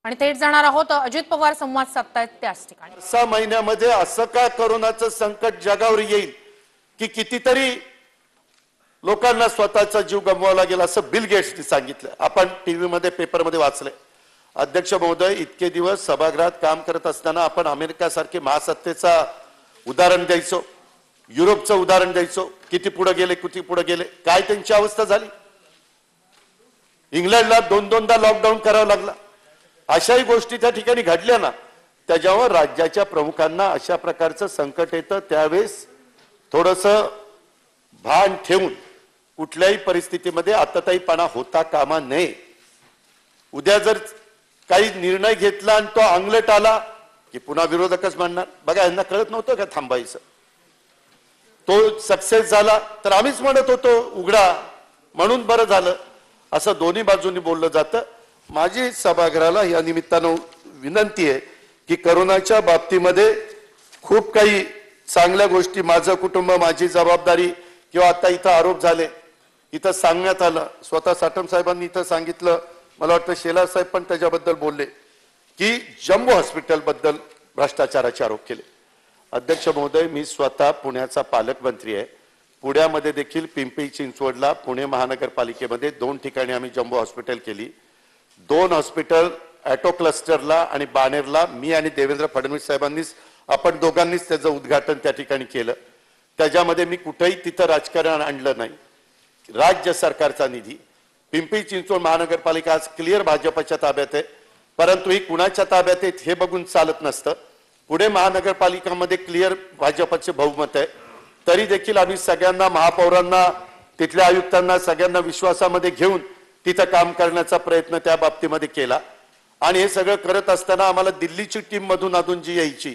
आणि थेट जाणार आहोत अजित पवार संवाद साधतायत त्याच ठिकाणी। 6 महिन्यामध्ये असं का कोरोनाचं संकट जगावर येईल की कितीतरी लोकांना स्वतःचा जीव गमवावा लागेल असं बिल गेट्सने सांगितलं। आपण टीव्ही मध्ये पेपर मध्ये वाचले। अध्यक्ष महोदय, इतके दिवस सभागृहात काम करत असताना आपण अमेरिका सारखे महासत्तेचा उदाहरण द्यायचो, युरोपचं उदाहरण द्यायचो, किती पुढे गेले, काय त्यांची अवस्था झाली। इंग्लंडला दोनदा लॉकडाऊन करावं लागला। अशाही गोष्टी त्या ठिकाणी घडल्या ना, त्याच्यावर राज्याच्या प्रमुखांना अशा प्रकारचं संकट येतं त्यावेळेस थोडंसं भान ठेवून कुठल्याही परिस्थितीमध्ये आतताईपणा होता कामा नये। उद्या जर काही निर्णय घेतला आणि तो अंगलट आला की पुन्हा विरोधकच म्हणणार बघा यांना कळत नव्हतं का थांबायचं। तो सक्सेस झाला तर आम्हीच म्हणत होतो उघडा म्हणून बरं झालं, असं दोन्ही बाजूंनी बोललं जातं। माझी सभागृहाला या निमित्तानं विनंती आहे की कोरोनाच्या बाबतीमध्ये खूप काही चांगल्या गोष्टी, माझं कुटुंब माझी जबाबदारी किंवा आता इथं आरोप झाले, इथं सांगण्यात आलं, स्वतः साटम साहेबांनी इथं सांगितलं, मला वाटतं शेलार साहेब पण त्याच्याबद्दल बोलले की जम्बो हॉस्पिटल बद्दल भ्रष्टाचाराचे आरोप केले। अध्यक्ष महोदय, मी स्वतः पुण्याचा पालकमंत्री आहे। पुण्यामध्ये देखील पिंपरी चिंचवडला पुणे महानगरपालिकेमध्ये 2 ठिकाणी आम्ही जम्बो हॉस्पिटल केली। 2 हॉस्पिटल ॲटो क्लस्टरला आणि बाणेरला मी आणि देवेंद्र फडणवीस साहेबांनीच आपण दोघांनीच त्याचं उद्घाटन त्या ठिकाणी केलं। त्याच्यामध्ये मी कुठेही तिथं राजकारण आणलं नाही। राज्य सरकारचा निधी, पिंपरी चिंचवड महानगरपालिका आज क्लिअर भाजपच्या ताब्यात आहे, परंतु ही कुणाच्या ताब्यात आहे हे बघून चालत नसतं। पुणे महानगरपालिकामध्ये क्लिअर भाजपचे बहुमत आहे, तरी देखील आम्ही सगळ्यांना, महापौरांना, तिथल्या आयुक्तांना सगळ्यांना विश्वासामध्ये घेऊन तिथं काम करण्याचा प्रयत्न त्या बाबतीमध्ये केला। आणि हे सगळं करत असताना आम्हाला दिल्लीची टीम मधून जी यायची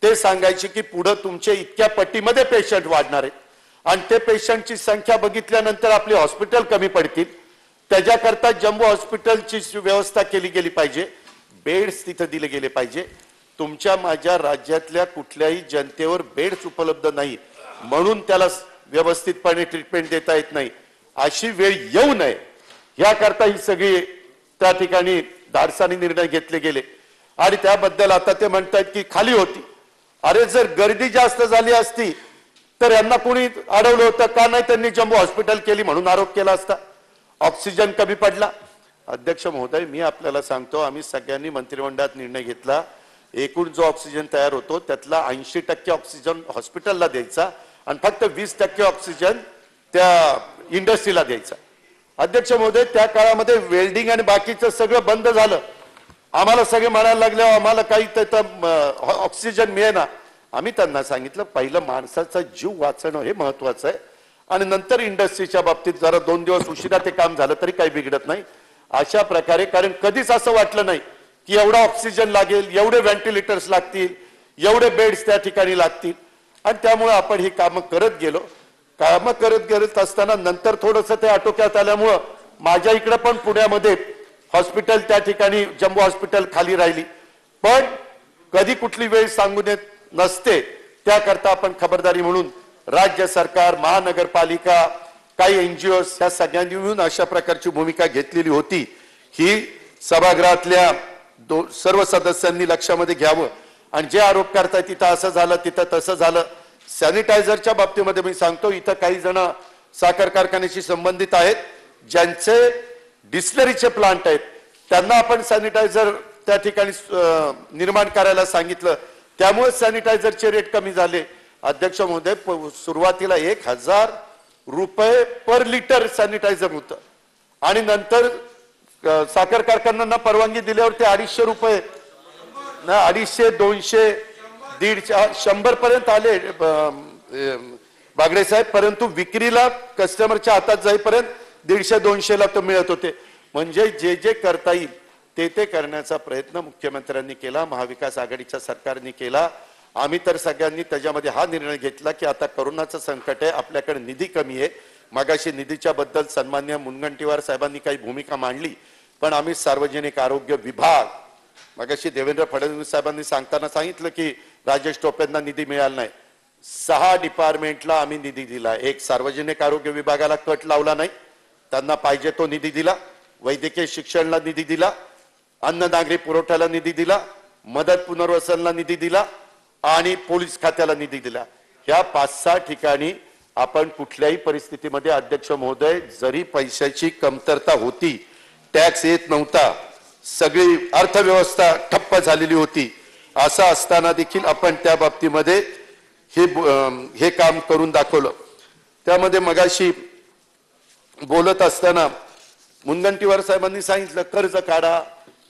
ते सांगायची की पुढे तुमचे इतक्या पटीमध्ये पेशंट वाढणार आहेत आणि ते पेशंटची संख्या बघितल्यानंतर आपले हॉस्पिटल कमी पडतील, त्याच्याकरता जम्बो हॉस्पिटलची व्यवस्था केली गेली पाहिजे, बेड्स तिथे दिले गेले पाहिजे। तुमच्या माझ्या राज्यातल्या कुठल्याही जनतेवर बेड्स उपलब्ध नाही म्हणून त्याला व्यवस्थितपणे ट्रीटमेंट देता येत नाही, अशी वेळ येऊ नये याकरता ही सगळी त्या ठिकाणी धाडसाने निर्णय घेतले गेले। आणि त्याबद्दल आता ते म्हणतात की खाली होती, अरे जर गर्दी जास्त झाली असती तर यांना कोणी अडवलं होतं का नाही, त्यांनी जम्बो हॉस्पिटल केली म्हणून आरोप केला असता। ऑक्सिजन कमी पडला। अध्यक्ष महोदय, मी आपल्याला सांगतो, आम्ही सगळ्यांनी मंत्रिमंडळात निर्णय घेतला, एकूण जो ऑक्सिजन तयार होतो त्यातला 80% ऑक्सिजन हॉस्पिटलला द्यायचा आणि फक्त 20% ऑक्सिजन त्या इंडस्ट्रीला द्यायचा। अध्यक्ष महोदय, त्या काळामध्ये वेल्डिंग आणि बाकीचं सगळं बंद झालं। आम्हाला सगळे म्हणायला लागले आम्हाला काही ऑक्सिजन मिळेना। आम्ही त्यांना सांगितलं पहिलं माणसाचा जीव वाचणं हे महत्वाचं आहे आणि नंतर इंडस्ट्रीच्या बाबतीत जरा 2 दिवस उशिरा ते काम झालं तरी काही बिघडत नाही। अशा प्रकारे, कारण कधीच असं वाटलं नाही की एवढा ऑक्सिजन लागेल, एवढे व्हेंटिलेटर्स लागतील, एवढे बेड्स त्या ठिकाणी लागतील आणि त्यामुळे आपण ही कामं करत गेलो। कामं करत असताना नंतर थोडंसं ते आटोक्यात आल्यामुळं माझ्या इकडे पण पुण्यामध्ये हॉस्पिटल त्या ठिकाणी जम्बो हॉस्पिटल खाली राहिली, पण कधी कुठली वेळ सांगू देत नसते, त्याकरता आपण खबरदारी म्हणून राज्य सरकार, महानगरपालिका, काही एनजीओस या सगळ्यांनी मिळून अशा प्रकारची भूमिका घेतलेली होती। ही सभागृहातल्या सर्व सदस्यांनी लक्षामध्ये घ्यावं आणि जे आरोप करतायत तिथं असं झालं तिथं तसं झालं। सॅनिटायझरच्या बाबतीमध्ये मी सांगतो, इथं काही जण साखर कारखान्याशी संबंधित आहेत, ज्यांचे डिस्टिलरीचे प्लांट आहेत, त्यांना आपण सॅनिटायझर त्या ठिकाणी निर्माण करायला सांगितलं, त्यामुळे सॅनिटायझरचे रेट कमी झाले। अध्यक्ष महोदय, सुरुवातीला 1000 रुपये पर लिटर सॅनिटायझर होतं आणि नंतर साखर कारखान्यांना परवानगी दिल्यावर ते 250 रुपये, 250, 200, 150, 100 पर्यंत आले बागडे साहेब, परंतु विक्रीला कस्टमरच्या हातात जाईपर्यंत 150-200 ला तो मिळत होते। म्हणजे जे जे करता येईल ते करण्याचा प्रयत्न मुख्यमंत्र्यांनी केला, महाविकास आघाडीच्या सरकारने केला। आम्ही तर सगळ्यांनी त्याच्यामध्ये हा निर्णय घेतला की आता कोरोनाचं संकट आहे, आपल्याकडे निधी कमी आहे। मगाशी निधीच्या बद्दल सन्माननीय मुनगंटीवार साहेबांनी काही भूमिका मांडली, पण आम्ही सार्वजनिक आरोग्य विभाग, मगाशी देवेंद्र फडणवीस साहेबांनी सांगताना सांगितलं की राजेश टोपेंना निधी मिळाला नाही, 6 डिपार्टमेंटला आम्ही निधी दिला। एक सार्वजनिक आरोग्य विभागाला कट लावला नाही, त्यांना पाहिजे तो निधी दिला, वैद्यकीय शिक्षणाला निधी दिला, अन्न नागरी पुरवठ्याला निधी दिला, मदत पुनर्वसनला निधी दिला आणि पोलीस खात्याला निधी दिला. ह्या 5-6 ठिकाणी आपण कुठल्याही परिस्थितीमध्ये अध्यक्ष महोदय, जरी पैशाची कमतरता होती, टॅक्स येत नव्हता, सगळी अर्थव्यवस्था ठप्प झालेली होती, असं असताना देखील आपण त्या बाबतीमध्ये हे काम करून दाखवलं. त्यामध्ये मगाशी बोलत असताना मुनगंटीवार साहेबांनी सांगितलं कर्ज काढा,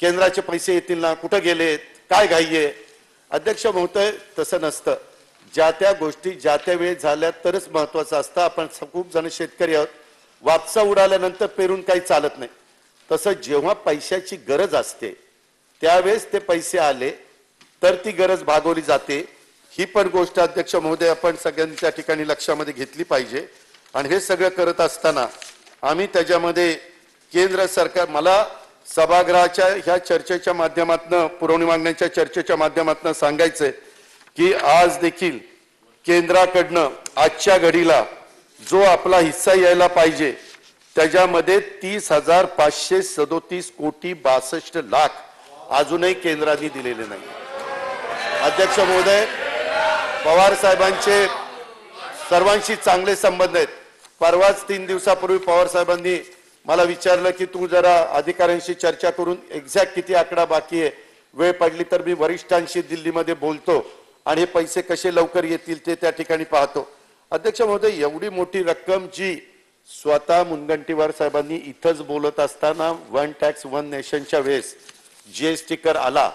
केंद्राचे पैसे येतील ना, कुठं गेलेत, काय घाई आहे. अध्यक्ष महोदय, तसं नसतं. ज्या त्या गोष्टी ज्या त्या वेळी झाल्या तरच महत्वाचं असतं. आपण खूप जण शेतकरी आहोत, वापसा उडाल्यानंतर पेरून काही चालत नाही. तसं जेव्हा पैशाची गरज असते त्यावेळेस ते पैसे आले तर ती गरज भागवली जाते. ही पण गोष्ट अध्यक्ष महोदय आपण सगळ्यांनी त्या ठिकाणी लक्षामध्ये घेतली पाहिजे. आणि हे सगळं करत असताना आम्ही त्याच्यामध्ये केंद्र सरकार, मला सभागृहाच्या ह्या चर्चेच्या माध्यमातून, पुरवणी मागण्यांच्या चर्चेच्या माध्यमातून सांगायचंय की आज देखील केंद्राकडनं आजच्या घडीला जो आपला हिस्सा यायला पाहिजे त्याच्यामध्ये 30,537 कोटी 62 लाख अजूनही केंद्राने दिलेले नाही. अध्यक्ष महोदय, पवार साहेबांचे सर्वांशी चांगले संबंध आहेत. परवाच 3 दिवसापूर्वी पवार साहेबांनी मला विचारलं की तू जरा अधिकाऱ्यांशी चर्चा करून एक्झॅक्ट किती आकडा बाकी आहे, वेळ पडली तर मी वरिष्ठांशी दिल्लीमध्ये बोलतो आणि हे पैसे कसे लवकर येतील ते त्या ठिकाणी पाहतो. अध्यक्ष महोदय, एवढी मोठी रक्कम जी स्वतः मुनगंटीवार साहेबांनी इथंच बोलत असताना वन टॅक्स वन नेशनच्या वेळेस जीएसटी कर आला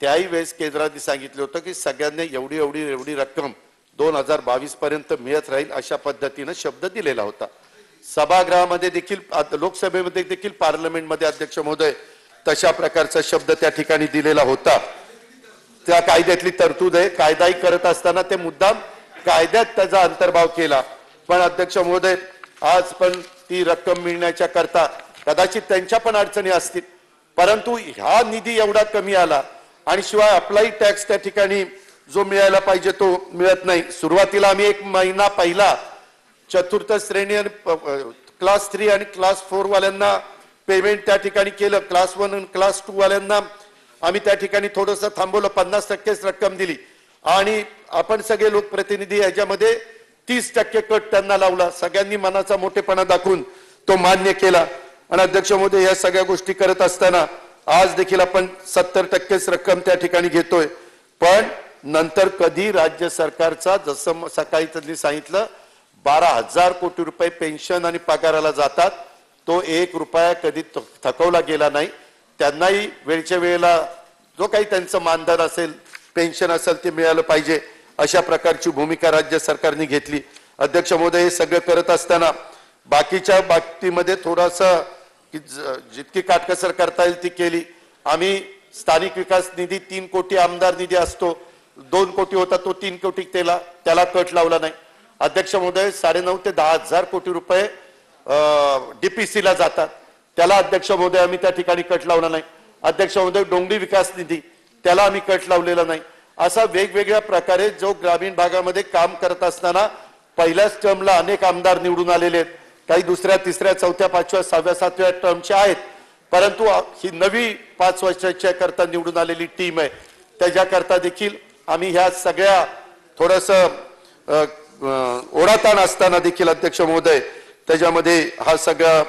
त्याही वेळेस केंद्राने सांगितलं होतं की सगळ्यांना एवढी एवढी एवढी रक्कम 2022 पर्यंत मिळत राहील अशा पद्धतीने शब्द दिलेला होता. सभागृहामध्ये देखील, लोकसभेमध्ये देखील, पार्लमेंटमध्ये अध्यक्ष महोदय तशा प्रकारचा शब्द त्या ठिकाणी दिलेला होता. त्या कायद्यातली तरतूद आहे, कायदाही करत असताना ते मुद्दाम कायद्यात त्याचा अंतर्भाव केला. पण अध्यक्ष महोदय, आज पण ती रक्कम मिळण्याच्या करता कदाचित त्यांच्या पण अडचणी असतील, परंतु हा निधी एवढा कमी आला आणि शिवाय अप्लाई टॅक्स त्या ठिकाणी जो मिळायला पाहिजे तो मिळत नाही. सुरुवातीला आम्ही 1 महिना पहिला चतुर्थ श्रेणी आणि क्लास 3 आणि क्लास 4 वाल्यांना पेमेंट त्या ठिकाणी केलं. क्लास 1 आणि क्लास 2 वाल्यांना आम्ही त्या ठिकाणी थोडंसं थांबवलं, 50% रक्कम दिली आणि आपण सगळे लोकप्रतिनिधी याच्यामध्ये 30% कट त्यांना लावला. सगळ्यांनी मनाचा मोठेपणा दाखवून तो मान्य केला. आणि अध्यक्ष महोदय, या सगळ्या गोष्टी करत असताना आज देखील आपण 70% रक्कम त्या ठिकाणी घेतोय. पण नंतर कधी राज्य सरकारचा, जसं सकाळी त्यांनी सांगितलं, 12,000 कोटी रुपये पेन्शन आणि पगाराला जातात, तो 1 रुपया कधी थकवला गेला नाही. त्यांनाही वेळच्या वेळेला जो काही त्यांचं मानधन असेल, पेन्शन असेल ते मिळालं पाहिजे अशा प्रकारची भूमिका राज्य सरकारने घेतली. अध्यक्ष महोदय, हे सगळं करत असताना बाकीच्या बाबतीमध्ये थोडासा जितकी काटकसर करता येईल ती केली. आम्ही स्थानिक विकास निधी 3 कोटी आमदार निधी असतो, 2 कोटी होता तो 3 कोटी त्याला कट लावला नाही. अध्यक्ष महोदय, 9,500 ते 10,000 कोटी रुपये डीपीसी ला जातात, त्याला अध्यक्ष महोदय आम्ही त्या ठिकाणी कट लावला नाही. अध्यक्ष महोदय, डोंगरी विकास निधी त्याला आम्ही कट लावलेला नाही. असा वेगवेगळ्या प्रकारे जो ग्रामीण भागामध्ये काम करत असताना पहिल्याच टर्मला अनेक आमदार निवडून आलेले आहेत, काही दुसऱ्या, तिसऱ्या, चौथ्या, 5व्या, 6व्या, 7व्या टर्मच्या आहेत, परंतु ही नवी 5 वर्षाच्या करता निवडून आलेली टीम आहे. त्याच्याकरता देखील आम्ही ह्या सगळ्या थोडंसं ओढाताण असताना देखील अध्यक्ष महोदय त्याच्यामध्ये हा सगळा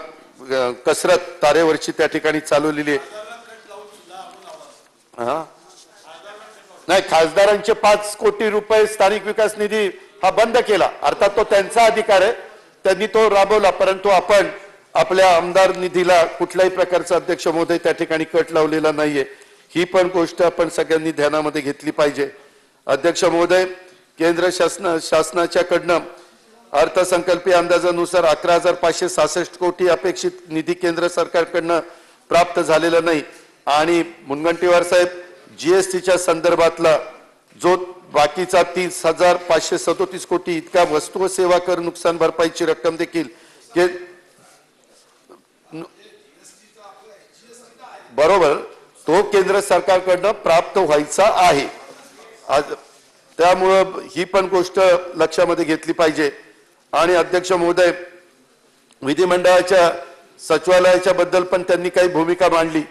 कसरत तारेवरची त्या ठिकाणी चालवलेली आहे. नाही, खासदारांचे 5 कोटी रुपये स्थानिक विकास निधी हा बंद केला, अर्थात तो त्यांचा अधिकार आहे, त्यांनी तो राबवला, परंतु आपण आपल्या आमदार निधीला कुठल्याही प्रकारचा अध्यक्ष महोदय त्या ठिकाणी कट लावलेला नाहीये. ही पण गोष्ट आपण सगळ्यांनी ध्यानामध्ये घेतली पाहिजे. अध्यक्ष महोदय, केंद्र शासनाच्याकडनं अर्थसंकल्पीय अंदाजानुसार 11,566 कोटी अपेक्षित निधी केंद्र सरकारकडनं प्राप्त झालेला नाही. आणि मुनगंटीवार साहेब, जीएसटीच्या संदर्भातला जो बाकीचा 30,537 कोटी इतका वस्तू व सेवा कर नुकसान भरपाईची रक्कम देखील बरोबर तो केंद्र सरकारकडनं प्राप्त व्हायचा आहे. त्यामुळं ही पण गोष्ट लक्षामध्ये घेतली पाहिजे. आणि अध्यक्ष महोदय, विधिमंडळाच्या सचिवालयाच्या बद्दल पण त्यांनी काही भूमिका मांडली.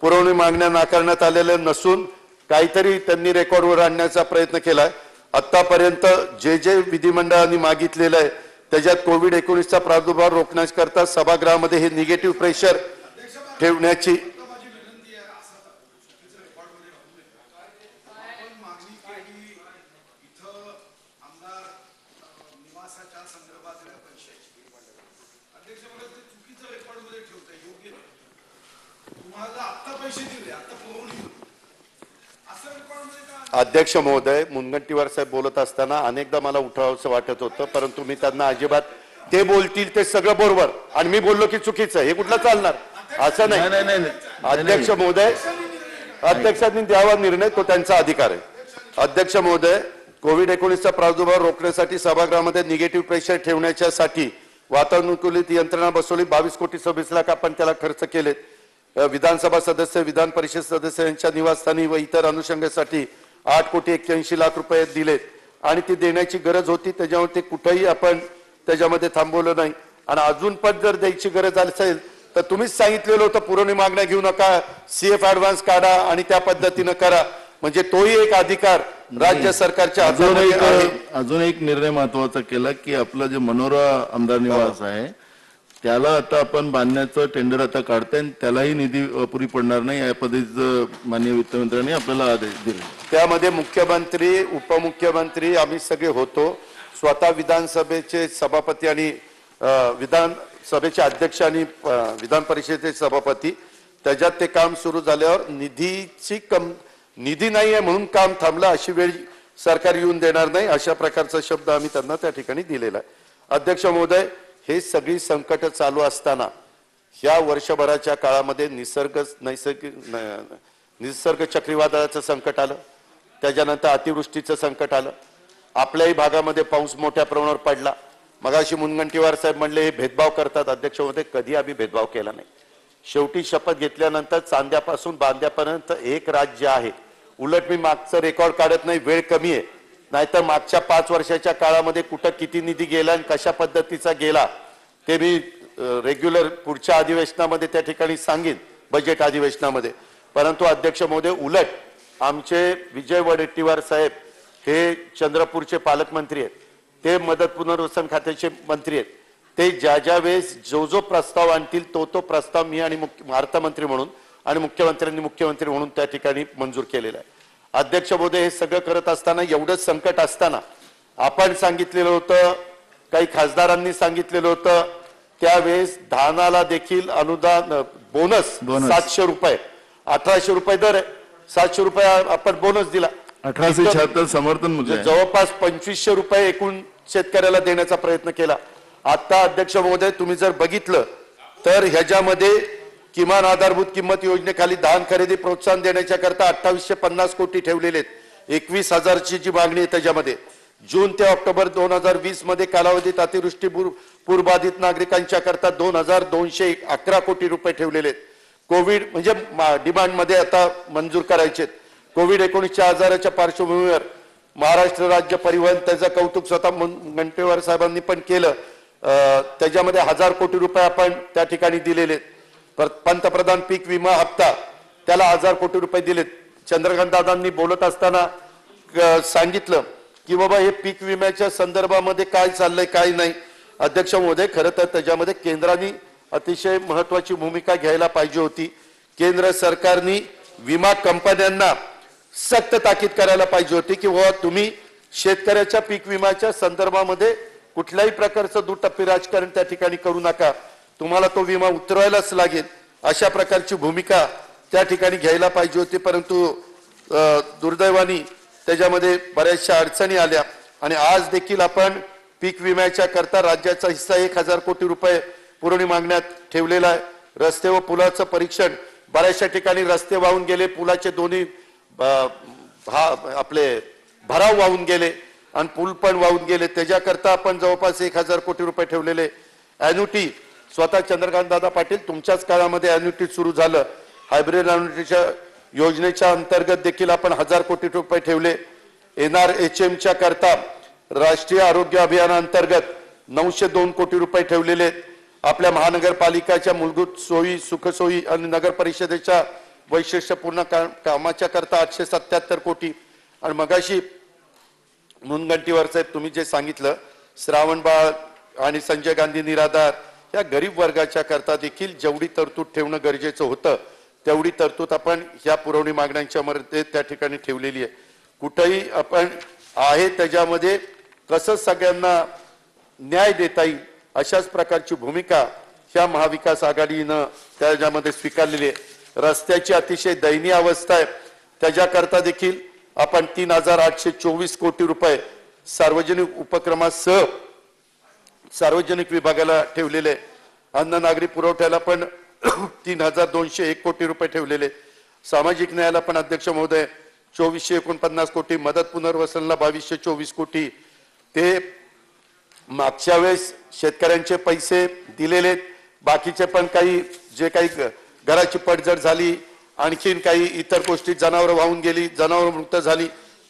पुरवणी मागण्या नाकारण्यात आलेल्या नसून काहीतरी त्यांनी रेकॉर्डवर आणण्याचा प्रयत्न केलाय. आतापर्यंत जे जे विधिमंडळाने मागितलेलं आहे त्याच्यात कोविड-19चा प्रादुर्भाव रोखण्याकरता सभागृहामध्ये हे निगेटिव्ह प्रेशर ठेवण्याची अध्यक्ष महोदय, मुनगंटीवार साहेब बोलत असताना अनेकदा मला उठावंसं वाटत होतं, परंतु मी त्यांना अजिबात ते बोलतील ते सगळं बरोबर आणि मी बोललो की चुकीचं हे कुठलं चालणार असं नाही. अध्यक्ष महोदय, अध्यक्षांनी द्यावा निर्णय, तो त्यांचा अधिकार आहे. अध्यक्ष महोदय, कोविड-19चा प्रादुर्भाव रोखण्यासाठी सभागृहामध्ये निगेटिव्ह प्रेशर ठेवण्यासाठी वातानुकूलित यंत्रणा बसवली. 22 कोटी 26 लाख आपण त्याला खर्च केलेत. विधानसभा सदस्य, विधान परिषद सदस्य यांच्या निवासस्थानी व इतर अनुषंगासाठी 8 कोटी 81 लाख रुपये दिलेत आणि ती देण्याची गरज होती. त्याच्यामुळे ते कुठेही आपण त्याच्यामध्ये थांबवलं नाही आणि अजून पण जर द्यायची गरज असेल तर तुम्हीच सांगितलेलं होतं पुरवणी मागण्या घेऊ नका, CF ऍडव्हान्स काढा आणि त्या पद्धतीनं करा. म्हणजे तोही एक अधिकार राज्य सरकारच्या अजून एक निर्णय महत्वाचा केला की आपलं जे मनोरा आमदार निवास आहे त्याला आता आपण बांधण्याचं टेंडर आता काढताय आणि त्यालाही निधी अपुरी पडणार नाही या पद्धतीचं माननीय वित्तमंत्र्यांनी आपल्याला आदेश दिले. त्यामध्ये मुख्यमंत्री, उपमुख्यमंत्री आम्ही सगळे होतो. स्वतः विधानसभेचे सभापती आणि विधानसभेचे अध्यक्ष आणि विधान परिषदेचे सभापती, त्याच्यात ते काम सुरू झाल्यावर निधी नाही आहे म्हणून काम थांबलं अशी वेळ सरकार येऊन देणार नाही, अशा प्रकारचा शब्द आम्ही त्यांना त्या ठिकाणी दिलेला आहे. अध्यक्ष महोदय, हे सगळी संकट चालू असताना ह्या वर्षभराच्या काळामध्ये निसर्ग चक्रीवादळाचं संकट आलं, त्याच्यानंतर अतिवृष्टीचं संकट आलं, आपल्याही भागामध्ये पाऊस मोठ्या प्रमाणावर पडला. मगाशी मुनगंटीवार साहेब म्हणले हे भेदभाव करतात. अध्यक्ष महोदय, कधी आम्ही भेदभाव केला नाही. शेवटी शपथ घेतल्यानंतर चांद्यापासून बांद्यापर्यंत एक राज्य आहे. उलट मी मागचं रेकॉर्ड काढत नाही, वेळ कमी आहे, नाहीतर मागच्या 5 वर्षाच्या काळामध्ये कुठं किती निधी गेला आणि कशा पद्धतीचा गेला ते मी रेग्युलर पुढच्या अधिवेशनामध्ये त्या ठिकाणी सांगेन, बजेट अधिवेशनामध्ये. परंतु अध्यक्ष महोदय, उलट आमचे विजय वडेट्टीवार साहेब हे चंद्रपूरचे पालकमंत्री आहेत, ते मदत पुनर्वसन खात्याचे मंत्री आहेत. ते ज्या वेळेस जो प्रस्ताव आणतील तो प्रस्ताव मी आणि अर्थमंत्री म्हणून आणि मुख्यमंत्र्यांनी मुख्यमंत्री म्हणून त्या ठिकाणी मंजूर केलेला आहे. अध्यक्ष महोदय, हे सगळं करत असताना, एवढं संकट असताना आपण सांगितलेलं होतं, काही खासदारांनी सांगितलेलं होतं, त्यावेळेस धानाला देखील अनुदान बोनस 700 रुपये, 1800 रुपये दर आहे, 700 रुपये आपण बोनस दिला. 1876 समर्थन मूल्य जवळपास 2500 रुपये एकूण शेतकऱ्याला देण्याचा प्रयत्न केला. आता अध्यक्ष महोदय, तुम्ही जर बघितलं तर ह्याच्यामध्ये किमान आधारभूत किंमत योजनेखाली धान खरेदी प्रोत्साहन देण्याच्या करता 2850 कोटी ठेवलेले आहेत. 21,000ची जी मागणी आहे त्याच्यामध्ये जून ते ऑक्टोबर 2020 मध्ये कालावधीत अतिवृष्टी पूरबाधित नागरिकांच्या करता 2211 कोटी रुपये ठेवलेले आहेत. कोविड म्हणजे डिमांड मध्ये आता मंजूर करायचे. कोविड-19 आजाराच्या पार्श्वभूमीवर महाराष्ट्र राज्य परिवहन त्याचं कौतुक स्वतः मुनगंटीवार साहेबांनी पण केलं. त्याच्यामध्ये 1000 कोटी रुपये आपण त्या ठिकाणी दिलेले. पंतप्रधान पीक विमा हप्ता त्याला 1000 कोटी रुपये दिलेत. चंद्रकांत दादांनी बोलत असताना सांगितलं की बाबा हे पीक विम्याच्या संदर्भामध्ये काय चाललंय काय नाही. अध्यक्ष महोदय, खरं तर त्याच्यामध्ये केंद्राने अतिशय महत्वाची भूमिका घ्यायला पाहिजे होती. केंद्र सरकारने विमा कंपन्यांना सक्त ताकीद करायला पाहिजे होती की बाबा तुम्ही शेतकऱ्याच्या पीक विम्याच्या संदर्भामध्ये कुठल्याही प्रकारचं दुटप्पी राजकारण त्या ठिकाणी करू नका, तुम्हाला तो विमा उतरवायलाच लागेल, अशा प्रकारची भूमिका त्या ठिकाणी घ्यायला पाहिजे होती. परंतु दुर्दैवाने त्याच्यामध्ये बऱ्याचशा अडचणी आल्या आणि आज देखील आपण पीक विम्याच्या करता राज्याचा हिस्सा 1000 कोटी रुपये पुरवणी मागण्यात ठेवलेला आहे. रस्ते व पुलाचं परीक्षण, बऱ्याचशा ठिकाणी रस्ते वाहून गेले, पुलाचे दोन्ही आपले भराव वाहून गेले आणि पूल पण वाहून गेले, त्याच्याकरता आपण जवळपास 1000 कोटी रुपये ठेवलेले. एन्युटी स्वतः चंद्रकांत दादा पाटील तुमच्याच काळामध्ये एन्युटी सुरू झालं. हायब्रिड एन्युटीच्या योजनेच्या अंतर्गत देखील आपण 1000 कोटी रुपये ठेवले. NRHMच्या करता राष्ट्रीय आरोग्य अभियानाअंतर्गत 902 कोटी रुपये ठेवलेले. आपल्या महानगरपालिकाच्या मूलभूत सोयी, सुखसोयी आणि नगर परिषदेच्या वैशिष्ट्यपूर्ण कामाच्या करता 877 कोटी आणि मगाशी मुनगंटीवार साहेब तुम्ही जे सांगितलं श्रावणबाळ आणि संजय गांधी निराधार या गरीब वर्गाच्या करता देखील जेवढी तरतूद ठेवणं गरजेचं होतं तेवढी तरतूद आपण ह्या पुरवणी मागण्यांच्या मध्ये त्या ठिकाणी ठेवलेली आहे. कुठेही आपण आहे त्याच्यामध्ये कसं सगळ्यांना न्याय देता येईल अशाच प्रकारची भूमिका ह्या महाविकास आघाडीनं त्याच्यामध्ये स्वीकारलेली आहे. रस्त्याची अतिशय दयनीय अवस्था आहे त्याच्याकरता देखील आपण 3,824 कोटी रुपये सार्वजनिक उपक्रमासह सार्वजनिक विभागाला ठेवलेले. अन्न नागरी पुरवठ्याला पण 3,201 कोटी रुपये ठेवलेले. सामाजिक न्यायाला पण अध्यक्ष महोदय 2,449 कोटी, मदत पुनर्वसनला 2,224 कोटी. ते मागच्या वेळेस शेतकऱ्यांचे पैसे दिलेले, बाकीचे पण काही जे काही घराची पडझड झाली आणखीन काही इतर गोष्टी जनावर वाहून गेली जनावर मृत झाली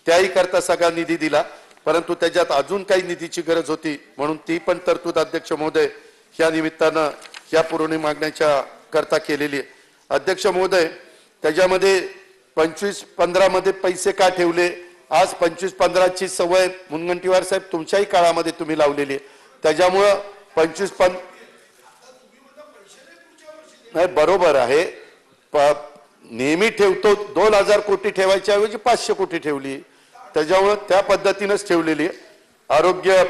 त्याही करता सगळा निधी दिला. परंतु त्याच्यात अजून काही निधीची गरज होती म्हणून ती पण तरतूद अध्यक्ष महोदय या निमित्तानं या पुरवणी मागण्याच्या करता केलेली आहे. अध्यक्ष महोदय त्याच्यामध्ये 25-15 मध्ये पैसे का ठेवले? आज 25-15 सवय मुनगंटीवार साहेब तुमच्याही काळामध्ये तुम्ही लावलेली आहे. त्याच्यामुळं 25 नाही बरोबर आहे नेहमी ठेवतो 2,000 कोटी ठेवायच्या ऐवजी 500 कोटी ठेवली त्याच्यामुळे त्या पद्धतीनेच ठेवलेली आहे. आरोग्य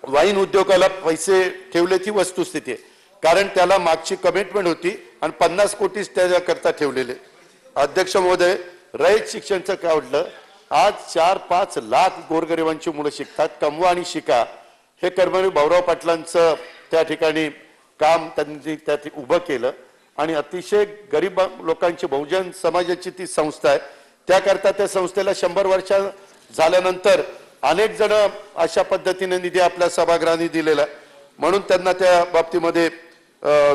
वाईन उद्योगाला पैसे ठेवले ती वस्तुस्थिती आहे कारण त्याला मागची कमिटमेंट होती आणि 50 कोटीच त्याच्याकरता ठेवलेले. अध्यक्ष महोदय रयत शिक्षणचं काय वाटलं? आज 4-5 लाख गोरगरिबांची मुलं शिकतात. कमवा आणि शिका हे कर्मवीर भाऊराव पाटलांचं त्या ठिकाणी काम त्यांनी त्यात उभं केलं आणि अतिशय गरीब लोकांची बहुजन समाजाची ती संस्था आहे. त्याकरता त्या संस्थेला 100 वर्ष झाल्यानंतर अनेक जण अशा पद्धतीने निधी आपल्या सभागृहांनी दिलेला म्हणून त्यांना त्या बाबतीमध्ये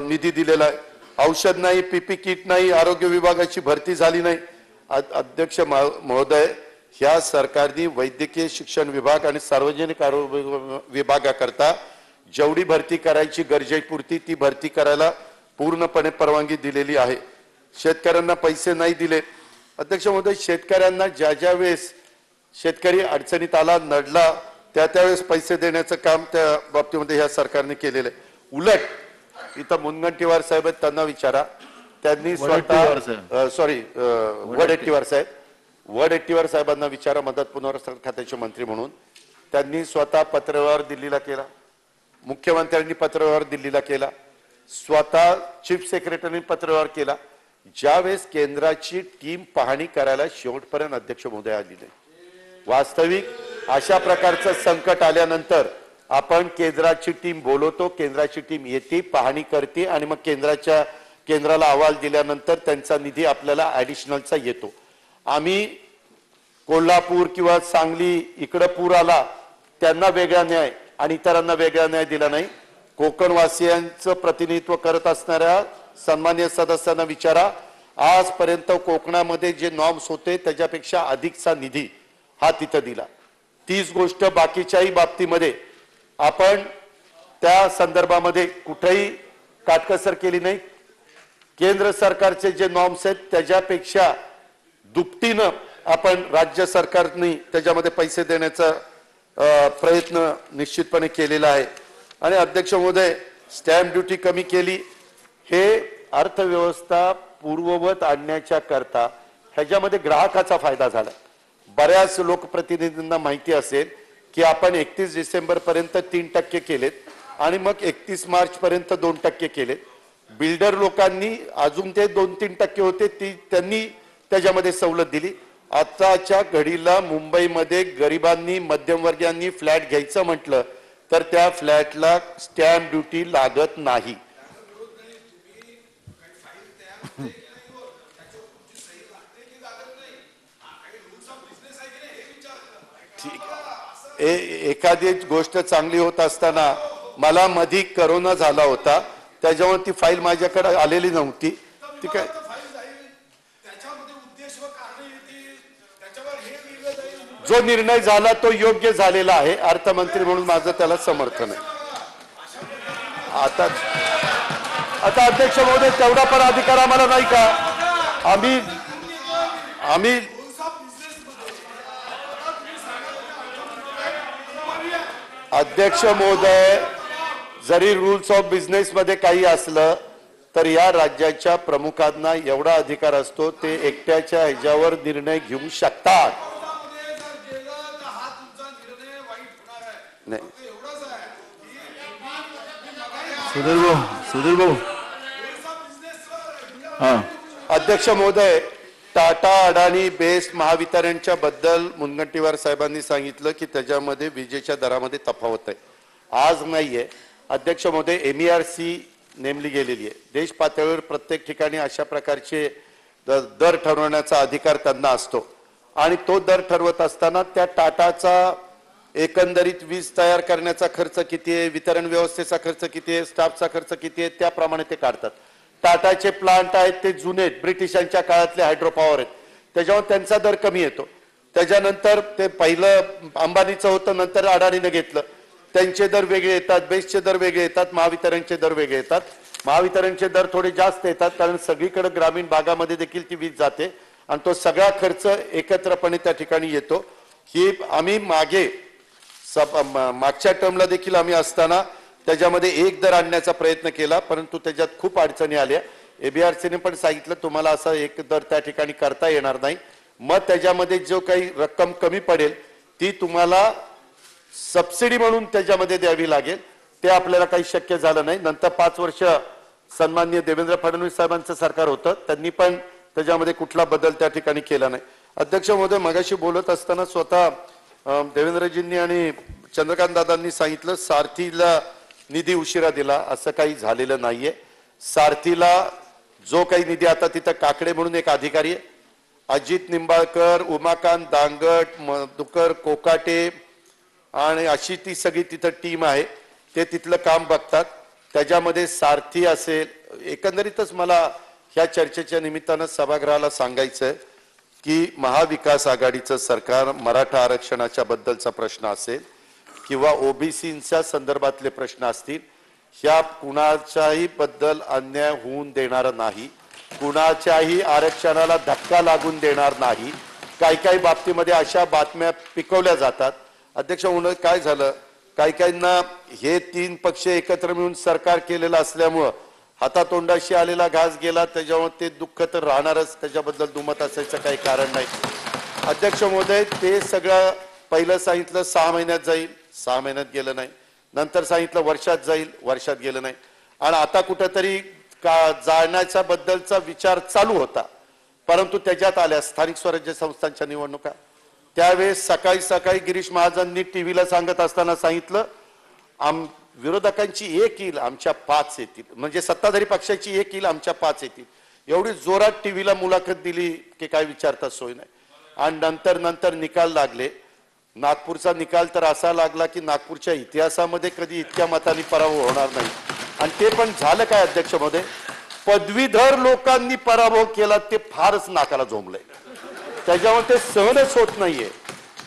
निधी दिलेला आहे. औषध नाही, पीपी किट नाही, आरोग्य विभागाची भरती झाली नाही. अध्यक्ष महोदय ह्या सरकारने वैद्यकीय शिक्षण विभाग आणि सार्वजनिक आरोग्य विभागाकरता जेवढी भरती करायची गरजेपुरती ती भरती करायला पूर्णपणे परवानगी दिलेली आहे. शेतकऱ्यांना पैसे नाही दिले. अध्यक्ष महोदय शेतकऱ्यांना ज्या ज्या वेळेस शेतकरी अडचणीत आला नडला त्यावेळेस पैसे देण्याचं काम त्या बाबतीमध्ये ह्या सरकारने केलेलं आहे. उलट इथं मुनगंटीवार साहेब आहेत त्यांना विचारा त्यांनी स्वतः वडेट्टीवार साहेबांना विचारा मदत पुनर्वसन खात्याचे मंत्री म्हणून त्यांनी स्वतः पत्रव्यवहार दिल्लीला केला. मुख्यमंत्र्यांनी पत्रव्यवहार दिल्लीला केला. स्वतः चीफ सेक्रेटरीने पत्रव्यवहार केला. ज्यावेळेस केंद्राची टीम पाहणी करायला शेवटपर्यंत अध्यक्ष महोदय आली नाही. वास्तविक अशा प्रकारचं संकट आल्यानंतर आपण केंद्राची टीम बोलवतो केंद्राची टीम येते पाहणी करते आणि मग केंद्राला अहवाल दिल्यानंतर त्यांचा निधी आपल्याला ऍडिशनलचा येतो. आम्ही कोल्हापूर किंवा सांगली इकडे पूर आला त्यांना वेगळा न्याय आणि इतरांना वेगळा न्याय दिला नाही. कोकणवासियांचं प्रतिनिधित्व करत असणाऱ्या सन्माननीय सदस्यांना विचारा आजपर्यंत कोकणामध्ये जे नॉर्म्स होते त्याच्यापेक्षा अधिकचा निधी हा तिथं दिला. तीच गोष्ट बाकीच्याही बाबतीमध्ये आपण त्या संदर्भामध्ये कुठेही काटकसर केली नाही. केंद्र सरकारचे जे नॉर्म्स आहेत त्याच्यापेक्षा दुपटीनं आपण राज्य सरकारने त्याच्यामध्ये पैसे देण्याचा प्रयत्न निश्चितपणे केलेला आहे. आणि अध्यक्ष महोदय स्टॅम्प ड्युटी कमी केली हे अर्थव्यवस्था पूर्ववत आणण्याच्या करता ह्याच्यामध्ये ग्राहकाचा फायदा झाला. बऱ्याच लोकप्रतिनिधींना माहिती असेल की आपण 31 डिसेंबर पर्यंत 3% केलेत आणि मग 31 मार्च पर्यंत 2% केलेत. बिल्डर लोकांनी अजून ते 2-3% होते त्यांनी त्याच्यामध्ये सवलत दिली. आताच्या घडीला मुंबईमध्ये गरिबांनी मध्यमवर्गीयांनी फ्लॅट घ्यायचं म्हटलं तर त्या फ्लॅटला स्टॅम्प ड्युटी लागत नाही. एखादी गोष्ट चांगली होत असताना मला मधी करोना झाला होता त्याच्यावर ती फाईल माझ्याकडे आलेली नव्हती. ती काय जो निर्णय झाला तो योग्य झालेला आहे. अर्थमंत्री म्हणून माझं त्याला समर्थन आहे. आता अध्यक्ष महोदय तेवढा पण अधिकार आम्हाला नाही का? आम्ही आम्ही अध्यक्ष महोदय, जरी रूल्स ऑफ बिझनेस मध्ये काही असलं तर या राज्याच्या प्रमुखांना एवढा अधिकार असतो, ते एकट्याच्या ह्याच्यावर निर्णय घेऊ शकतात. नाही, सुधीर भाऊ हा, अध्यक्ष महोदय, टाटा, अडाणी, बेस्ट, महावितरणच्या बद्दल मुनगंटीवार साहेबांनी सांगितलं की त्याच्यामध्ये विजेच्या दरामध्ये तफावत आहे. आज नाहीये अध्यक्ष महोदय, MERC नेमली गेलेली आहे. देश पातळीवर प्रत्येक ठिकाणी अशा प्रकारचे दर ठरवण्याचा अधिकार त्यांना असतो आणि तो दर ठरवत असताना त्या टाटाचा एकंदरीत वीज तयार करण्याचा खर्च किती आहे, वितरण व्यवस्थेचा खर्च किती आहे, स्टाफचा खर्च किती आहे, त्याप्रमाणे ते काढतात. टाटाचे प्लांट आहेत ते जुने ब्रिटिशांच्या काळातले हायड्रो पॉवर आहेत, त्याच्यावर त्यांचा दर कमी येतो. त्याच्यानंतर ते पहिलं अंबानीचं होतं, नंतर अडाणीनं घेतलं, त्यांचे दर वेगळे येतात, बेस्टचे दर वेगळे येतात, महावितरणचे दर वेगळे येतात. महावितरणचे दर थोडे जास्त येतात कारण सगळीकडे ग्रामीण भागामध्ये देखील ती वीज जाते आणि तो सगळा खर्च एकत्रपणे त्या ठिकाणी येतो. ही आम्ही मागच्या टर्मला देखील आम्ही असताना त्याच्यामध्ये एक दर आणण्याचा प्रयत्न केला, परंतु त्याच्यात खूप अडचणी आल्या. ABRCने पण सांगितलं तुम्हाला असा एक दर त्या ठिकाणी करता येणार नाही, मग त्याच्यामध्ये जो काही रक्कम कमी पडेल ती तुम्हाला सबसिडी म्हणून त्याच्यामध्ये द्यावी लागेल. ते आपल्याला काही शक्य झालं नाही. नंतर 5 वर्ष सन्माननीय देवेंद्र फडणवीस साहेबांचं सरकार होतं, त्यांनी पण त्याच्यामध्ये कुठला बदल त्या ठिकाणी केला नाही. अध्यक्ष महोदय, मगाशी बोलत असताना स्वतः देवेंद्रजींनी आणि चंद्रकांत दादांनी सांगितलं सारथीला निधी उशिरा दिला, असं काही झालेलं नाहीये. सारथीला जो काही निधी, आता तिथं काकडे म्हणून एक अधिकारी आहे, अजित निंबाळकर, उमाकांत दांगट, मधुकर कोकाटे आणि अशी ती सगळी तिथं टीम आहे, ते तिथलं काम बघतात. त्याच्यामध्ये सारथी असेल. एकंदरीतच मला ह्या चर्चेच्या निमित्तानं सभागृहाला सांगायचंय की महाविकास आघाडीचं सरकार मराठा आरक्षणाच्या बद्दलचा प्रश्न असेल किंवा ओबीसीच्या संदर्भातले प्रश्न असतील, ह्या कुणाच्याही बद्दल अन्याय होऊन देणार नाही, कुणाच्याही आरक्षणाला धक्का लागून देणार नाही. काही बाबतीमध्ये अशा बातम्या पिकवल्या जातात. अध्यक्ष महोदय, काय झालं, काहींना हे 3 पक्ष एकत्र मिळून सरकार केलेलं असल्यामुळं हातातोंडाशी आलेला घास गेला, त्याच्यामुळे ते दुःख तर राहणारच, त्याच्याबद्दल दुमत असायचं काही कारण नाही. अध्यक्ष महोदय, ते सगळं पहिलं सांगितलं 6 महिन्यात जाईल, 6 महिन्यात गेलं नाही. नंतर सांगितलं वर्षात जाईल, वर्षात गेलं नाही. आणि आता कुठंतरी जाण्याच्या बद्दलचा विचार चालू होता, परंतु त्याच्यात आल्या स्थानिक स्वराज्य संस्थांच्या निवडणुका. त्यावेळेस सकाळी सकाळी गिरीश महाजननी टीव्हीला सांगत असताना सांगितलं विरोधकांची 1 येईल, आमच्या 5 येतील, म्हणजे सत्ताधारी पक्षाची 1 येईल, आमच्या 5 येतील. एवढी जोरात टीव्हीला मुलाखत दिली की काय विचारता सोय नाही. आणि नंतर निकाल लागले. नागपूरचा निकाल तर असा लागला की नागपूरच्या इतिहासामध्ये कधी इतक्या मतांनी पराभव होणार नाही. आणि ते पण झालं काय अध्यक्ष महोदय, पदवीधर लोकांनी पराभव केला, ते फारच नाकाला झोंबलंय. त्याच्यामुळे ते सहनच होत नाहीये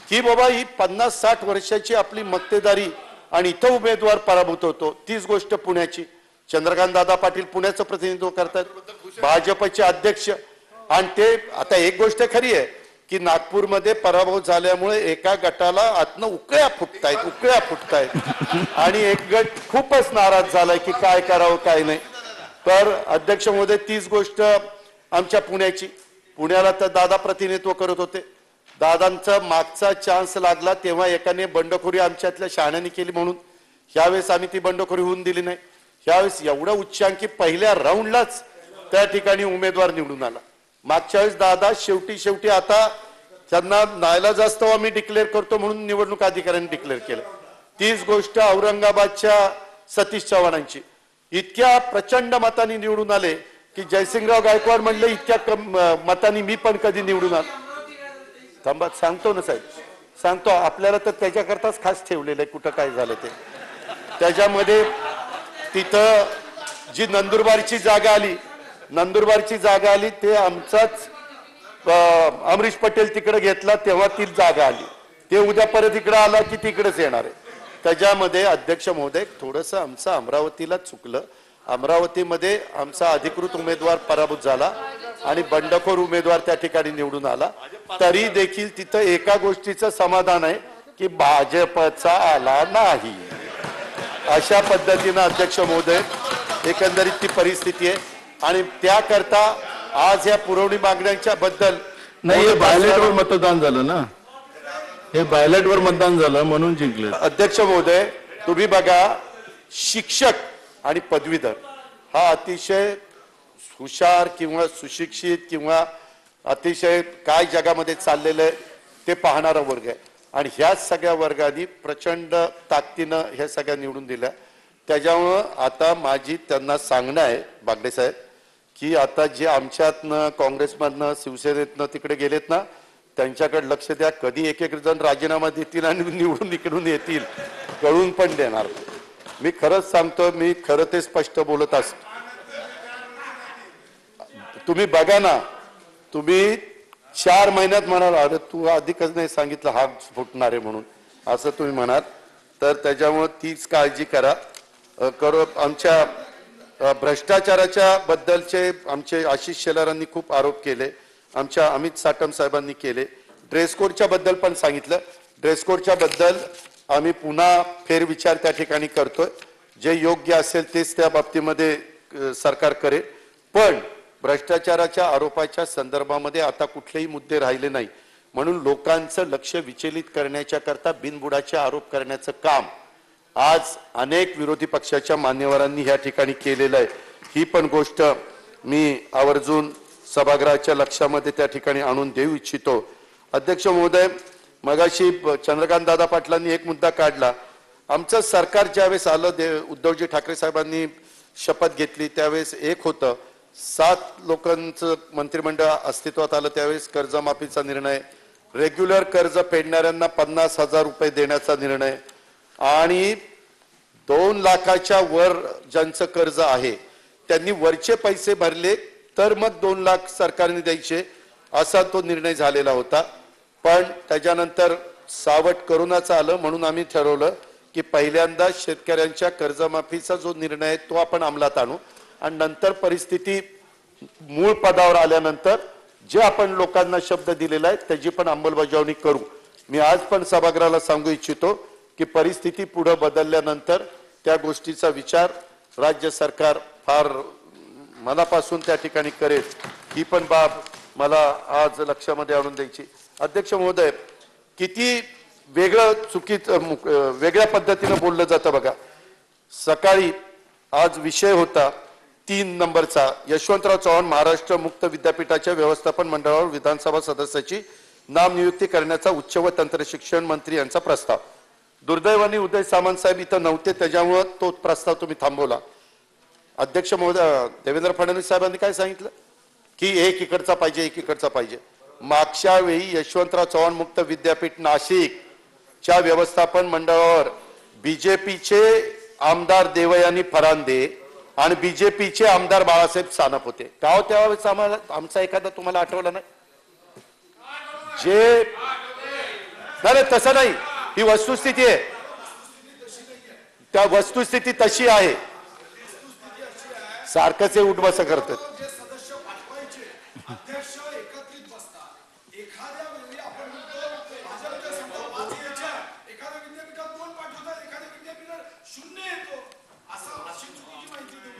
की बाबा ही 50-60 वर्षाची आपली मक्तेदारी आणि इथं उमेदवार पराभूत होतो. तीच गोष्ट पुण्याची, चंद्रकांत दादा पाटील पुण्याचं प्रतिनिधित्व करतात, भाजपचे अध्यक्ष. आणि ते आता एक गोष्ट खरी आहे की नागपूरमध्ये पराभव झाल्यामुळे एका गटाला आतनं उकळ्या फुटतायत आणि एक गट खूपच नाराज झालाय की काय करावं काय नाही. तर अध्यक्ष महोदय, तीच गोष्ट आमच्या पुण्याची. पुण्याला तर दादा प्रतिनिधित्व करत होते, दादांचा मागचा चान्स लागला तेव्हा एकाने बंडखोरी आमच्यातल्या शहाण्यांनी केली म्हणून ह्यावेळेस आम्ही ती बंडखोरी होऊन दिली नाही. ह्यावेळेस एवढं उच्चांकी पहिल्या राऊंडलाच त्या ठिकाणी उमेदवार निवडून आला. मागच्या वेळेस दादा शेवटी आता त्यांना नाईलाज असतो आम्ही डिक्लेअर करतो म्हणून निवडणूक अधिकाऱ्यांनी डिक्लेअर केलं. तीच गोष्ट औरंगाबादच्या सतीश चव्हाणांची, इतक्या प्रचंड मतांनी निवडून आले की जयसिंगराव गायकवाड म्हणले इतक्या मतांनी मी पण कधी निवडून आलो. थांबा, सांगतो ना साहेब, सांगतो. आपल्याला तर त्याच्याकरताच खास ठेवलेलं आहे, कुठं काय झालं ते. त्याच्यामध्ये तिथं जी नंदुरबारची जागा आली ते आमचाच अमरीश पटेल तिकडे घेतला तेव्हा ती जागा आली. ते उद्या परत इकडे आला की तिकडेच येणार आहे. त्याच्यामध्ये अध्यक्ष महोदय थोडंसं आमचं अमरावतीला चुकलं. अमरावतीमध्ये आमचा अधिकृत उमेदवार पराभूत झाला आणि बंडखोर उमेदवार त्या ठिकाणी निवडून आला, तरी देखील तिथं एका गोष्टीचं समाधान आहे की भाजपचा आला नाही. अशा पद्धतीनं अध्यक्ष महोदय एकंदरीत ती परिस्थिती आहे. आणि त्याकरता आज या पुरवणी मागण्यांच्या बद्दल नाही, हे बॅलेटवर मतदान झालं ना, हे बॅलेटवर मतदान झालं म्हणून जिंकले. अध्यक्ष महोदय तुम्ही बघा, शिक्षक आणि पदवीधर हा अतिशय हुशार किंवा सुशिक्षित किंवा अतिशय काय जगामध्ये चाललेलं आहे ते पाहणारा वर्ग आहे. आणि ह्या सगळ्या वर्गाने प्रचंड ताकदीनं ह्या सगळ्या निवडून दिल्या. त्याच्यामुळं आता माझी त्यांना सांगणं आहे बागडे साहेब की आता जे आमच्यातनं काँग्रेसमधनं शिवसेनेतनं तिकडे गेलेत ना, त्यांच्याकडे लक्ष द्या. कधी एक एक जण राजीनामा देतील आणि निवडून इकडून येतील, कळून पण देणार. मी खरंच सांगतो, मी खरं ते स्पष्ट बोलत असतो. तुम्ही बघा ना, तुम्ही 4 महिन्यात म्हणाल अरे तू अधिकच नाही सांगितलं हा फुटणार आहे म्हणून, असं तुम्ही म्हणाल. तर त्याच्यामुळे तीच काळजी करा. आमच्या भ्रष्टाचाराच्या बद्दलचे आमचे आशिष शेलारांनी खूप आरोप केले, आमच्या अमित साटम साहेबांनी केले. ड्रेस कोडच्या बद्दल पण सांगितलं. ड्रेस कोडच्या बद्दल आम्ही पुन्हा फेरविचार त्या ठिकाणी करतोय. जे योग्य असेल तेच त्या बाबतीमध्ये सरकार करेल. पण भ्रष्टाचाराच्या आरोपाच्या संदर्भामध्ये आता कुठलेही मुद्दे राहिले नाही, म्हणून लोकांचं लक्ष विचलित करण्याच्या करता बिनबुडाचे आरोप करण्याचं काम आज अनेक विरोधी पक्षाच्या मान्यवरांनी या ठिकाणी केलेलं आहे. ही पण गोष्ट मी आवर्जून सभागृहाच्या लक्षामध्ये त्या ठिकाणी आणून देऊ इच्छितो. अध्यक्ष महोदय, मगाशी चंद्रकांत दादा पाटलांनी एक मुद्दा काढला. आमचं सरकार ज्यावेळेस आलं, उद्धवजी ठाकरे साहेबांनी शपथ घेतली त्यावेळेस एक होतं, 7 लोकांचं मंत्रिमंडळ अस्तित्वात आलं. त्यावेळेस कर्जमाफीचा निर्णय, रेग्युलर कर्ज फेडणाऱ्यांना 50,000 रुपये देण्याचा निर्णय आणि 2 लाखाच्या वर ज्यांचं कर्ज आहे त्यांनी वरचे पैसे भरले तर मग 2 लाख सरकारने द्यायचे, असा तो निर्णय झालेला होता. पण त्याच्यानंतर सावट करोनाचं आलं, म्हणून आम्ही ठरवलं की पहिल्यांदा शेतकऱ्यांच्या कर्जमाफीचा जो निर्णय आहे तो आपण अंमलात आणू आणि नंतर परिस्थिती मूळ पदावर आल्यानंतर जे आपण लोकांना शब्द दिलेला आहे त्याची पण अंमलबजावणी करू. मी आज पण सभागृहाला सांगू इच्छितो की परिस्थिती पुढे बदलल्यानंतर त्या गोष्टीचा विचार राज्य सरकार फार मनापासून त्या ठिकाणी करेल. ही पण बाब मला आज लक्षामध्ये आणून द्यायची. अध्यक्ष महोदय, किती वेगळं वेगळ्या पद्धतीने बोललं जातं बघा. सकाळी आज विषय होता 3 नंबरचा, यशवंतराव चव्हाण महाराष्ट्र मुक्त विद्यापीठाच्या व्यवस्थापन मंडळावर विधानसभा सदस्याची नामनियुक्ती करण्याचा उच्च व तंत्र शिक्षण मंत्री यांचा प्रस्ताव. दुर्दैवाने उदय सामंत साहेब इथं नव्हते, त्याच्यामुळे तो प्रस्ताव तुम्ही थांबवला. अध्यक्ष महोदय, देवेंद्र फडणवीस साहेबांनी काय सांगितलं की एक इकडचा पाहिजे, एक इकडचा पाहिजे. मागच्या वेळी यशवंतराव चव्हाण मुक्त विद्यापीठ नाशिकच्या व्यवस्थापन मंडळावर बीजेपीचे आमदार देवयानी फरांदे आणि बीजेपीचे आमदार बाळासाहेब सानप होते. का त्यावेळेस आमचा एखादा तुम्हाला आठवला नाही? जे नाही तसं नाही, ही वस्तुस्थिती आहे. त्या वस्तुस्थिती तशी आहे. सारखंच उठ बस करतात.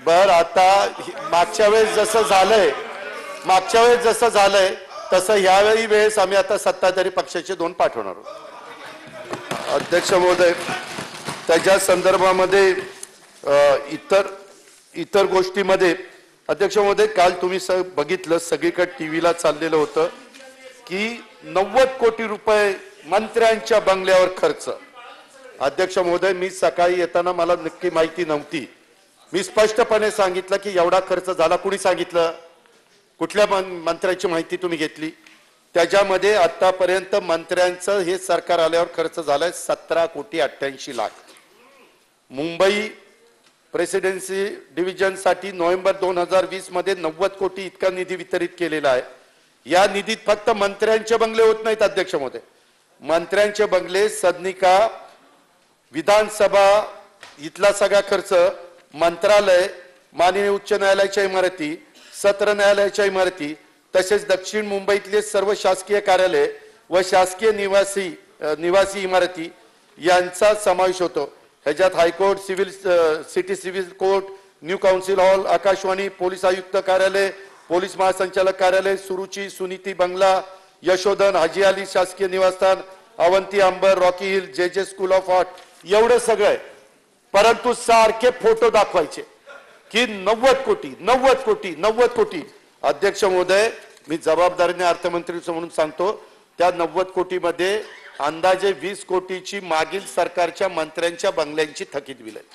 बर, आता मागच्या वेळेस जसं झालंय तसं यावेळी वेळेस आम्ही आता सत्ताधारी पक्षाचे 2 पाठवणार आहोत. अध्यक्ष महोदय, त्याच्या संदर्भामध्ये इतर गोष्टीमध्ये अध्यक्ष महोदय, काल तुम्ही बघितलं सगळीकडे टीव्हीला चाललेलं होतं की 90 कोटी रुपये मंत्र्यांच्या बंगल्यावर खर्च. अध्यक्ष महोदय, मी सकाळी येताना मला नक्की माहिती नव्हती. मी स्पष्टपणे सांगितलं की एवढा खर्च झाला. कुणी सांगितलं? कुठल्या मंत्र्याची माहिती तुम्ही घेतली? त्याच्यामध्ये आतापर्यंत मंत्र्यांचं हे सरकार आल्यावर खर्च झालाय 17 कोटी 88 लाख. मुंबई प्रेसिडेन्सी डिव्हिजन साठी नोव्हेंबर 2020 मध्ये 90 कोटी इतका निधी वितरित केलेला आहे. या निधीत फक्त मंत्र्यांचे बंगले होत नाहीत अध्यक्ष महोदय. मंत्र्यांचे बंगले, सदनिका, विधानसभा इथला सगळा खर्च, मंत्रालय, माननीय उच्च न्यायालयाच्या इमारती, सत्र न्यायालयाच्या इमारती, तसेच दक्षिण मुंबईतले सर्व शासकीय कार्यालय व शासकीय निवासी इमारती यांचा समावेश होतो. ह्याच्यात high court, city civil court, new council hall, Akashvani, police आयुक्त कार्यालय, पोलीस महासंचालक कार्यालय, सुरुची, सुनीती बंगला, यशोधन, हाजी अली शासकीय निवासस्थान, अवंती अंबर, रॉकी हिल, जे स्कूल ऑफ आर्ट, एवढं सगळं आहे. परंतु सारखे फोटो दाखवायचे की 90 कोटी 90 कोटी 90 कोटी. अध्यक्ष महोदय, मी जबाबदारीने अर्थमंत्री म्हणून सांगतो, त्या 90 कोटी मध्ये अंदाजे 20 कोटीची मागील सरकारच्या मंत्र्यांच्या बंगल्यांची थकीत बिल आहे.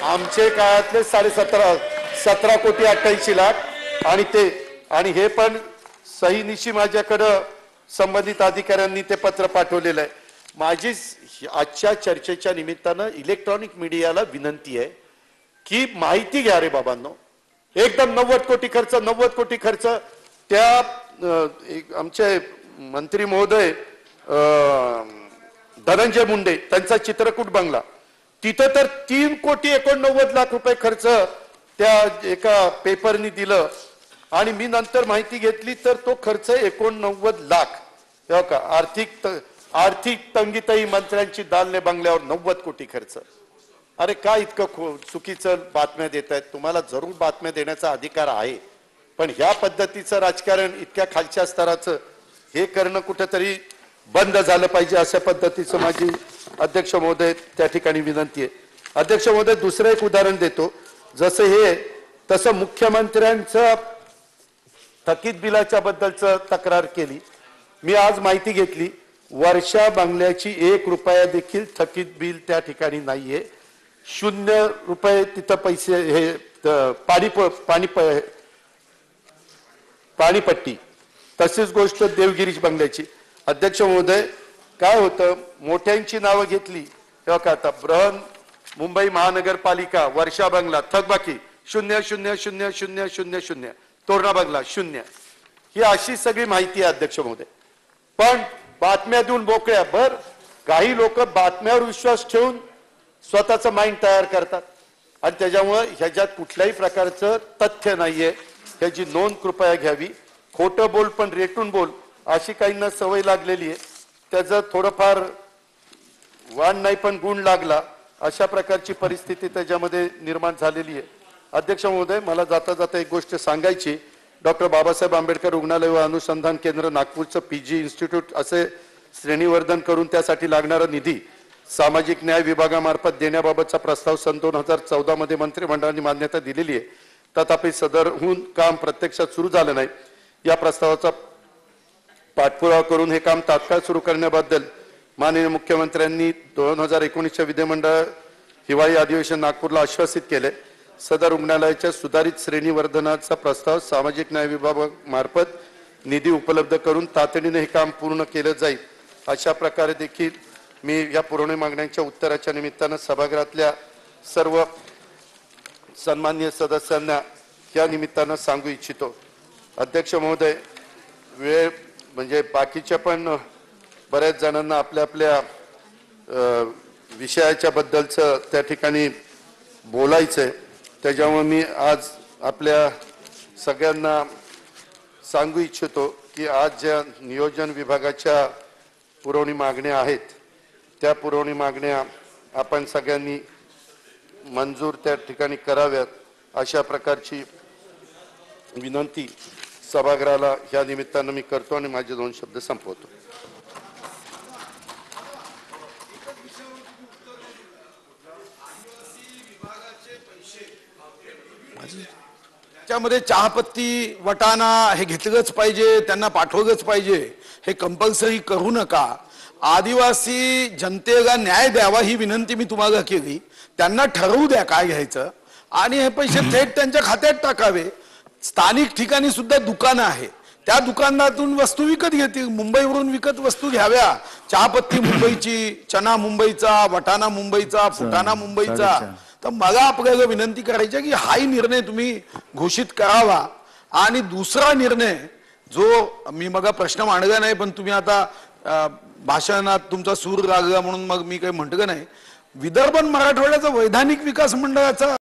आमचे काळातले 17 कोटी 88 लाख आणि हे पण सहीनिशी माझ्याकडं संबंधित अधिकाऱ्यांनी ते पत्र पाठवलेलं आहे. माझी आजच्या चर्चेच्या निमित्तानं इलेक्ट्रॉनिक मीडियाला विनंती आहे की माहिती घ्या रे बाबांनो. एकदम 90 कोटी खर्च 90 कोटी खर्च. त्या आमचे मंत्री महोदय धनंजय मुंडे त्यांचा चित्रकूट बंगला, तिथं तर 3 कोटी 89 लाख रुपये खर्च त्या एका पेपरनी दिलं आणि मी नंतर माहिती घेतली तर तो खर्च 89 लाख. का आर्थिक तंगीतही मंत्र्यांची दालने बंगल्यावर 90 कोटी खर्च. अरे काय इतकं चुकीचं बातम्या देत आहेत. तुम्हाला जरूर बातम्या देण्याचा अधिकार आहे, पण ह्या पद्धतीचं राजकारण इतक्या खालच्या स्तराचं हे करणं कुठेतरी बंद झालं पाहिजे, अशा पद्धतीचं माझी अध्यक्ष महोदय त्या ठिकाणी विनंती आहे. अध्यक्ष महोदय, दुसरं एक उदाहरण देतो. जसं हे तसं मुख्यमंत्र्यांचं थकीत बिलाच्या बद्दलचं तक्रार केली. मी आज माहिती घेतली, वर्षा बंगल्याची 1 रुपया देखील थकीत बिल त्या ठिकाणी नाहीये. 0 रुपये तिथं पैसे हे पाणीपट्टी. तशीच गोष्ट देवगिरी बंगल्याची. अध्यक्ष महोदय, काय होतं, मोठ्यांची नावं घेतली तेव्हा का आता बृहन मुंबई महानगरपालिका वर्षा बंगला थकबाकी 0000000, तोरणा बंगला 0. ही अशी सगळी माहिती आहे अध्यक्ष महोदय. पण बातम्या देऊन मोकळ्या. बर, काही लोक बातम्यावर विश्वास ठेवून स्वतःचं माइंड तयार करतात आणि त्याच्यामुळे ह्याच्यात कुठल्याही प्रकारचं तथ्य नाहीये. ह्याची नोंद कृपया घ्यावी. खोटं बोल पण रेटून बोल अशी काहींना सवय लागलेली आहे. त्याचं थोडंफार वाण नाही पण गुण लागला, अशा प्रकारची परिस्थिती त्याच्यामध्ये निर्माण झालेली आहे. अध्यक्ष महोदय, मला जाता जाता एक गोष्ट सांगायची. डॉक्टर बाबासाहेब आंबेडकर रुग्णालय व अनुसंधान केंद्र नागपूरचं PG इन्स्टिट्यूट असे श्रेणीवर्धन करून त्यासाठी लागणारा निधी सामाजिक न्याय विभागामार्फत देण्याबाबतचा प्रस्ताव सन 2014 मध्ये मंत्रिमंडळाने मान्यता दिलेली आहे. तथापि सदरहून काम प्रत्यक्षात सुरू झालं नाही. या प्रस्तावाचा पाठपुरावा करून हे काम तात्काळ सुरू करण्याबद्दल माननीय मुख्यमंत्र्यांनी 2019च्या विधिमंडळ हिवाळी अधिवेशन नागपूरला आश्वासित केले. सदर रुग्णालयाच्या सुधारित श्रेणीवर्धनाचा प्रस्ताव सामाजिक न्याय विभागामार्फत निधी उपलब्ध करून तातडीने हे काम पूर्ण केलं जाईल. अशा प्रकारे देखील मी या पुरवणी मागण्यांच्या उत्तराच्या निमित्तानं सभागृहातल्या सर्व सन्माननीय सदस्यांना या निमित्तानं सांगू इच्छितो. अध्यक्ष महोदय, वेळ म्हणजे बाकीच्या पण बऱ्याच जणांना आपल्या आपल्या विषयाच्या बद्दलचं त्या ठिकाणी बोलायचंय. त्याच्यामुळे मी आज आपल्या सगळ्यांना सांगू इच्छितो की आज ज्या नियोजन विभागाच्या पुरवणी मागण्या आहेत त्या पुरवणी मागण्या आपण सगळ्यांनी मंजूर त्या ठिकाणी कराव्यात, अशा प्रकारची विनंती सभागृहाला या निमित्तानं मी करतो आणि माझे 2 शब्द संपवतो. त्यामध्ये चहापत्ती वटाणा हे घेतलंच पाहिजे, त्यांना पाठवलंच पाहिजे, हे कंपल्सरी करू नका. आदिवासी जनतेला न्याय द्यावा ही विनंती मी तुम्हाला केली. त्यांना ठरवू द्या काय घ्यायचं आणि हे पैसे थेट त्यांच्या खात्यात टाकावे. स्थानिक ठिकाणी सुद्धा दुकानं आहे, त्या दुकानातून वस्तू विकत घेतील. मुंबईवरून विकत वस्तू घ्याव्या. चहापत्ती मुंबईची, चना मुंबईचा, वटाणा मुंबईचा, फुटाणा मुंबईचा. तर मला आपल्याला विनंती करायची आहे की हाही निर्णय तुम्ही घोषित करावा. आणि दुसरा निर्णय जो मी मग प्रश्न मांडला नाही, पण तुम्ही आता भाषणात तुमचा सूर लागला म्हणून मग मी काही म्हटलं नाही. विदर्भ मराठवाड्याचा वैधानिक विकास मंडळाचा